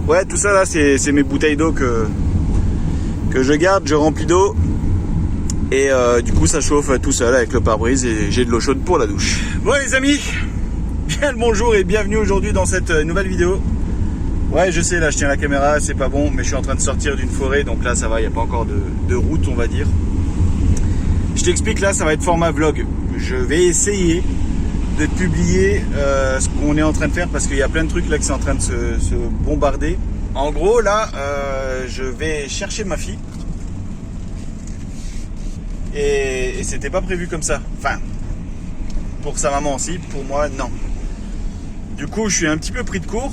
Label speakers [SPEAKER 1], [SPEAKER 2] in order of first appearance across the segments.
[SPEAKER 1] Ouais, tout ça là, c'est mes bouteilles d'eau que je garde, je remplis d'eau. Et du coup, ça chauffe tout seul avec le pare-brise et j'ai de l'eau chaude pour la douche. Bon les amis, bien le bonjour et bienvenue aujourd'hui dans cette nouvelle vidéo. Ouais, je sais, là je tiens la caméra, c'est pas bon, mais je suis en train de sortir d'une forêt, donc là ça va, il n'y a pas encore de route, on va dire. Je t'explique, là ça va être format vlog. Je vais essayer de publier ce qu'on est en train de faire parce qu'il y a plein de trucs là qui sont en train de se bombarder. En gros, là, je vais chercher ma fille. Et c'était pas prévu comme ça. Enfin, pour sa maman aussi, pour moi, non. Du coup, je suis un petit peu pris de court.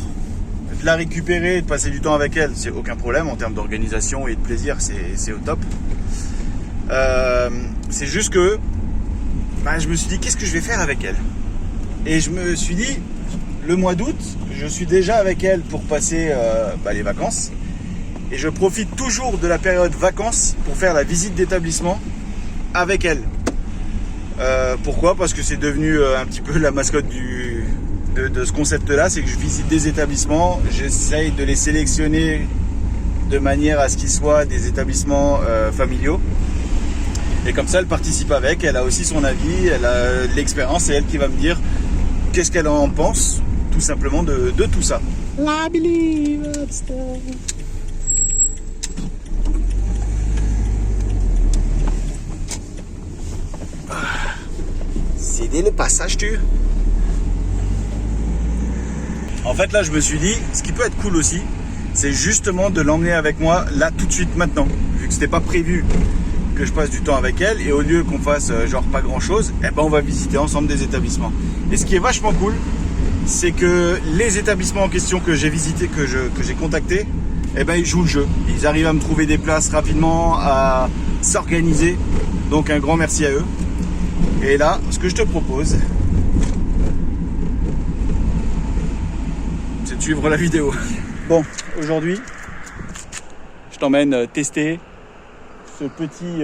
[SPEAKER 1] De la récupérer et de passer du temps avec elle, c'est aucun problème en termes d'organisation et de plaisir, c'est au top. C'est juste que je me suis dit, qu'est-ce que je vais faire avec elle? Et je me suis dit, le mois d'août, je suis déjà avec elle pour passer les vacances. Et je profite toujours de la période vacances pour faire la visite d'établissement avec elle. Pourquoi? Parce que c'est devenu un petit peu la mascotte de ce concept-là, c'est que je visite des établissements, j'essaye de les sélectionner de manière à ce qu'ils soient des établissements familiaux. Et comme ça, elle participe avec, elle a aussi son avis, elle a l'expérience, c'est elle qui va me dire qu'est-ce qu'elle en pense, tout simplement, de tout ça. I believe it's done. Céder le passage, tu. En fait, là, je me suis dit, ce qui peut être cool aussi, c'est justement de l'emmener avec moi là tout de suite maintenant, vu que c'était pas prévu que je passe du temps avec elle, et au lieu qu'on fasse genre pas grand chose, on va visiter ensemble des établissements. Et ce qui est vachement cool, c'est que les établissements en question que j'ai visités, que j'ai contactés, ils jouent le jeu. Ils arrivent à me trouver des places rapidement, à s'organiser. Donc un grand merci à eux. Et là, ce que je te propose, c'est de suivre la vidéo. Bon, aujourd'hui, je t'emmène tester ce petit,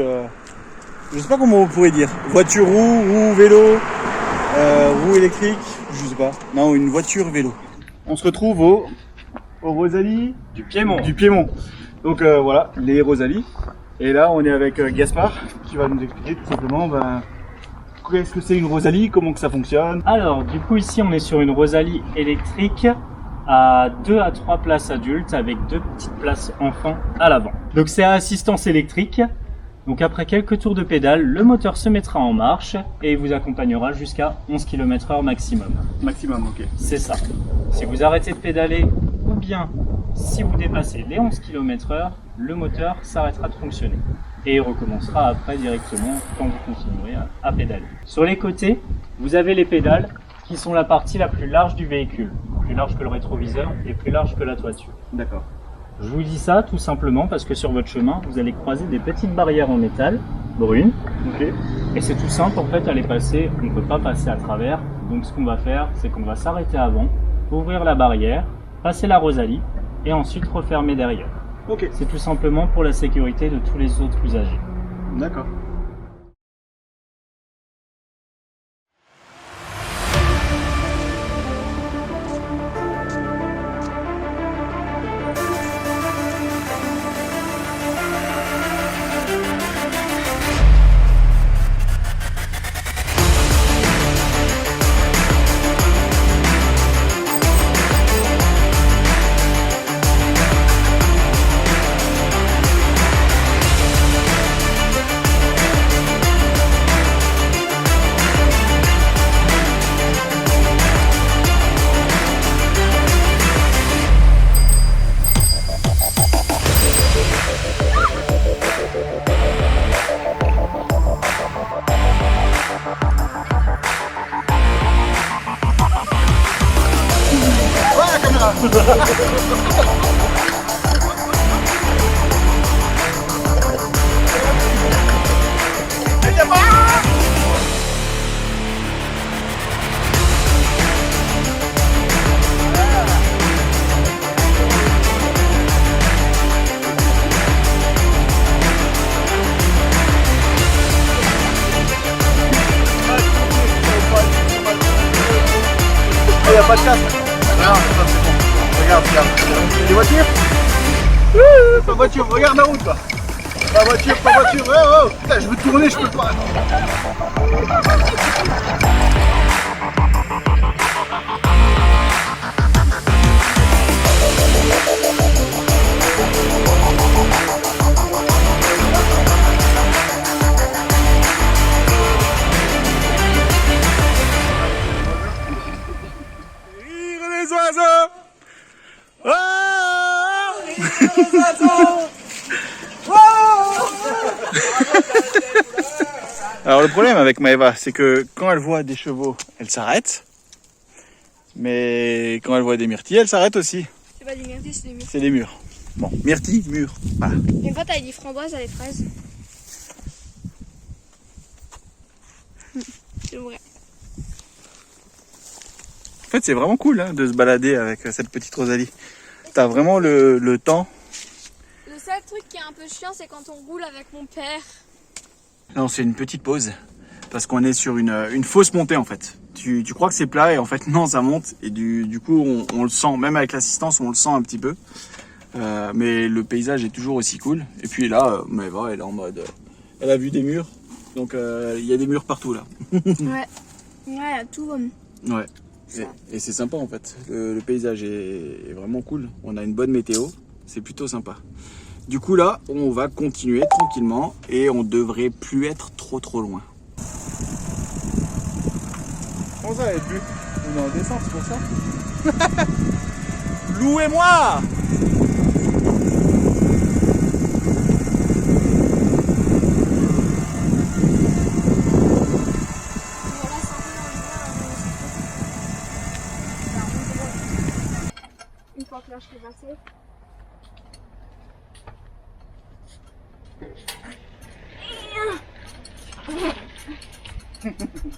[SPEAKER 1] je sais pas comment on pourrait dire, voiture roue vélo, roue électrique, je sais pas, non, une voiture vélo. On se retrouve au Rosalie
[SPEAKER 2] du Piémont.
[SPEAKER 1] Donc voilà, les Rosalie. Et là, on est avec Gaspard qui va nous expliquer tout simplement qu'est-ce que c'est une Rosalie, comment que ça fonctionne.
[SPEAKER 2] Alors, du coup, ici, on est sur une Rosalie électrique à 2 à 3 places adultes avec 2 petites places enfants à l'avant. Donc, c'est à assistance électrique. Donc, après quelques tours de pédale, le moteur se mettra en marche et vous accompagnera jusqu'à 11 km/h maximum.
[SPEAKER 1] Maximum, ok.
[SPEAKER 2] C'est ça. Si vous arrêtez de pédaler ou bien si vous dépassez les 11 km/h, le moteur s'arrêtera de fonctionner. Et il recommencera après directement quand vous continuerez à pédaler. Sur les côtés, vous avez les pédales qui sont la partie la plus large du véhicule. Plus large que le rétroviseur et plus large que la toiture.
[SPEAKER 1] D'accord.
[SPEAKER 2] Je vous dis ça tout simplement parce que sur votre chemin, vous allez croiser des petites barrières en métal, brunes.
[SPEAKER 1] Ok.
[SPEAKER 2] Et c'est tout simple, en fait, à les passer, on ne peut pas passer à travers. Donc ce qu'on va faire, c'est qu'on va s'arrêter avant, ouvrir la barrière, passer la Rosalie et ensuite refermer derrière.
[SPEAKER 1] Ok.
[SPEAKER 2] C'est tout simplement pour la sécurité de tous les autres usagers.
[SPEAKER 1] D'accord. Il n'y a pas de casque. Non, c'est bon. regarde. Des voitures? Pas voiture, regarde la route quoi. Pas voiture. Oh, putain, je veux tourner, je peux pas. Rire les oiseaux. Oh, les oiseaux. Alors le problème avec Maëva, c'est que quand elle voit des chevaux, elle s'arrête. Mais quand elle voit des myrtilles, elle s'arrête aussi.
[SPEAKER 3] C'est pas des myrtilles, c'est des murs.
[SPEAKER 1] C'est des murs. Bon, myrtilles, murs. Voilà.
[SPEAKER 3] Une fois, t'avais dit framboise à les fraises. C'est vrai.
[SPEAKER 1] En fait, c'est vraiment cool hein, de se balader avec cette petite Rosalie. T'as vraiment le temps.
[SPEAKER 3] Le seul truc qui est un peu chiant, c'est quand on roule avec mon père.
[SPEAKER 1] Là, on fait une petite pause parce qu'on est sur une fausse montée en fait. Tu crois que c'est plat et en fait non, ça monte et du coup on le sent, même avec l'assistance on le sent un petit peu. Mais le paysage est toujours aussi cool. Et puis là, Maëva elle est en mode, elle a vu des murs, donc il y a des murs partout là.
[SPEAKER 3] Ouais, ouais, tout.
[SPEAKER 1] Ouais. Et c'est sympa en fait. Le paysage est vraiment cool. On a une bonne météo, c'est plutôt sympa. Du coup là, on va continuer tranquillement et on devrait plus être trop loin. Comment ça, elle est plus? On est en descente, c'est pour ça. Louez-moi!
[SPEAKER 3] Une fois que là je suis passée.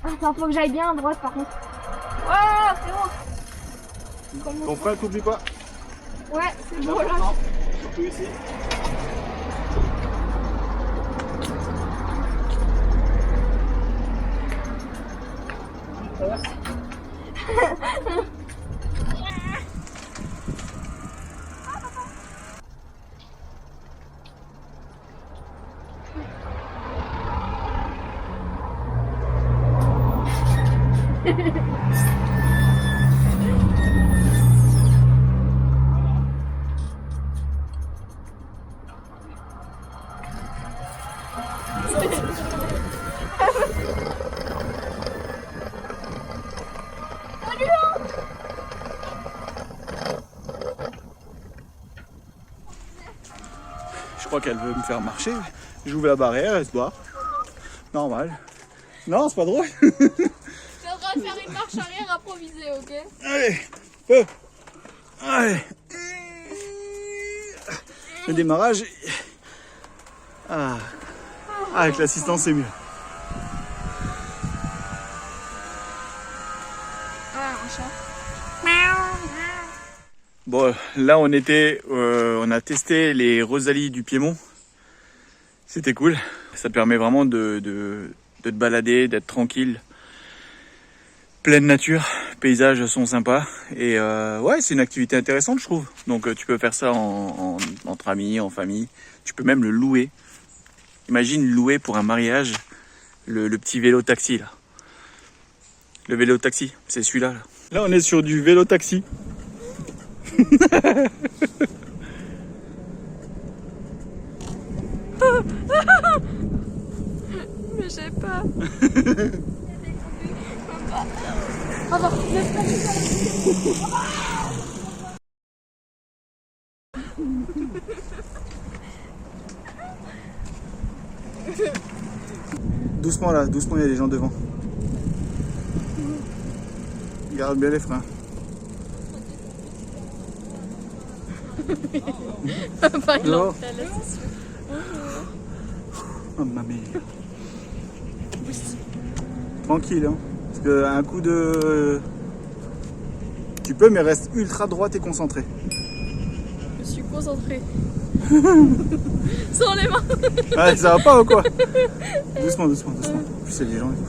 [SPEAKER 3] Attends, faut que j'aille bien à droite par contre. Oh, c'est bon.
[SPEAKER 1] Ton frein, t'oublie pas.
[SPEAKER 3] Ouais, c'est bon là.
[SPEAKER 1] Surtout ici. Je crois qu'elle veut me faire marcher. J'ouvre la barrière, elle se barre. Normal. Non, c'est pas drôle.
[SPEAKER 3] Je suis en train de faire une marche arrière improvisée, ok?
[SPEAKER 1] Allez, feu. Allez. Le démarrage. Ah. Avec l'assistance, c'est mieux.
[SPEAKER 3] Ouais, un chat.
[SPEAKER 1] Bon, là on était, on a testé les Rosalies du Piémont. C'était cool. Ça te permet vraiment de te balader, d'être tranquille. Pleine nature, paysages sont sympas. Et ouais, c'est une activité intéressante, je trouve. Donc tu peux faire ça entre amis, en famille. Tu peux même le louer. Imagine louer pour un mariage le petit vélo taxi là. Le vélo taxi, c'est celui-là. Là on est sur du vélo taxi.
[SPEAKER 3] Mais j'ai pas. Attends,
[SPEAKER 1] Doucement là, doucement, il y a des gens devant. Garde bien les freins.
[SPEAKER 3] pas une
[SPEAKER 1] Non.
[SPEAKER 3] lentille, là, c'est sûr.
[SPEAKER 1] Oh ma mère. Tranquille, hein. Parce qu'un coup de... Tu peux, mais reste ultra droite et concentré.
[SPEAKER 3] Je suis concentrée. Sans les mains.
[SPEAKER 1] Ouais, ça va pas ou quoi? Doucement, doucement, doucement. En plus, c'est des gens et tout.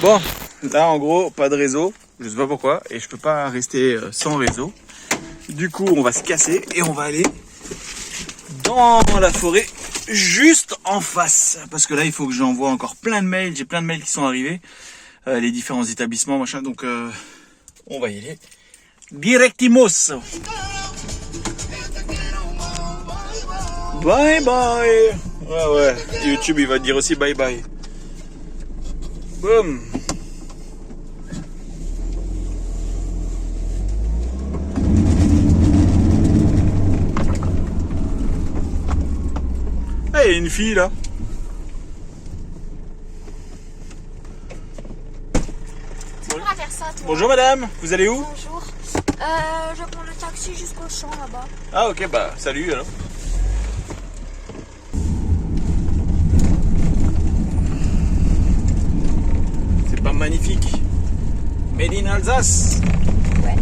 [SPEAKER 1] Bon, là en gros, pas de réseau. je sais pas pourquoi, et je peux pas rester sans réseau. Du coup, on va se casser et on va aller dans la forêt juste en face. Parce que là, il faut que j'envoie encore plein de mails. J'ai plein de mails qui sont arrivés. Les différents établissements, machin. Donc, on va y aller. Directimos. Bye bye. Ouais. YouTube, il va dire aussi bye bye. Boum. Ah, il y a une fille là.
[SPEAKER 3] Tu pourras faire ça, toi.
[SPEAKER 1] Bonjour madame, vous allez où?
[SPEAKER 3] Bonjour. Je prends le taxi jusqu'au champ là-bas.
[SPEAKER 1] Ah ok, bah salut alors. C'est pas magnifique? Made in Alsace?
[SPEAKER 3] Ouais.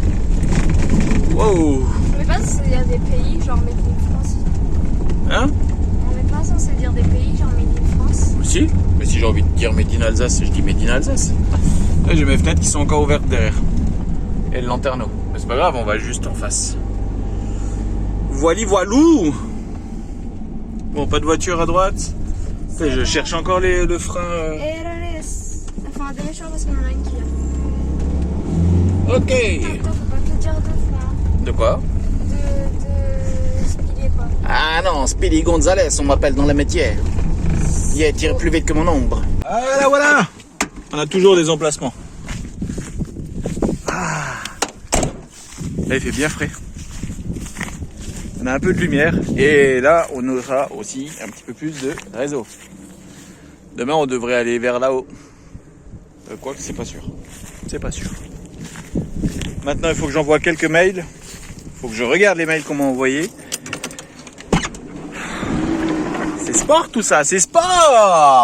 [SPEAKER 1] Wow.
[SPEAKER 3] On n'est pas censé dire des pays, genre Made in France.
[SPEAKER 1] Hein?
[SPEAKER 3] On n'est pas censé dire des pays, genre Made in France.
[SPEAKER 1] Si, mais si j'ai envie de dire Made in Alsace, je dis Made in Alsace. Là j'ai mes fenêtres qui sont encore ouvertes derrière. Et le lanterneau. Mais c'est pas grave, on va juste en face. Voilou. Bon, pas de voiture à droite. Je cherche encore le frein.
[SPEAKER 3] Enfin, des méchants parce qu'on en a une qui est.
[SPEAKER 1] Ok.
[SPEAKER 3] Attends, faut pas te le dire deux fois.
[SPEAKER 1] De quoi?
[SPEAKER 3] De Speedy quoi.
[SPEAKER 1] Ah non, Speedy Gonzalez, on m'appelle dans le métier. Il tire plus vite que mon ombre. Voilà. On a toujours des emplacements. Ah. Là, il fait bien frais. On a un peu de lumière. Et là, on aura aussi un petit peu plus de réseau. Demain, on devrait aller vers là-haut. Quoique, c'est pas sûr. C'est pas sûr. Maintenant, il faut que j'envoie quelques mails. Il faut que je regarde les mails qu'on m'a envoyés. C'est sport tout ça, c'est sport!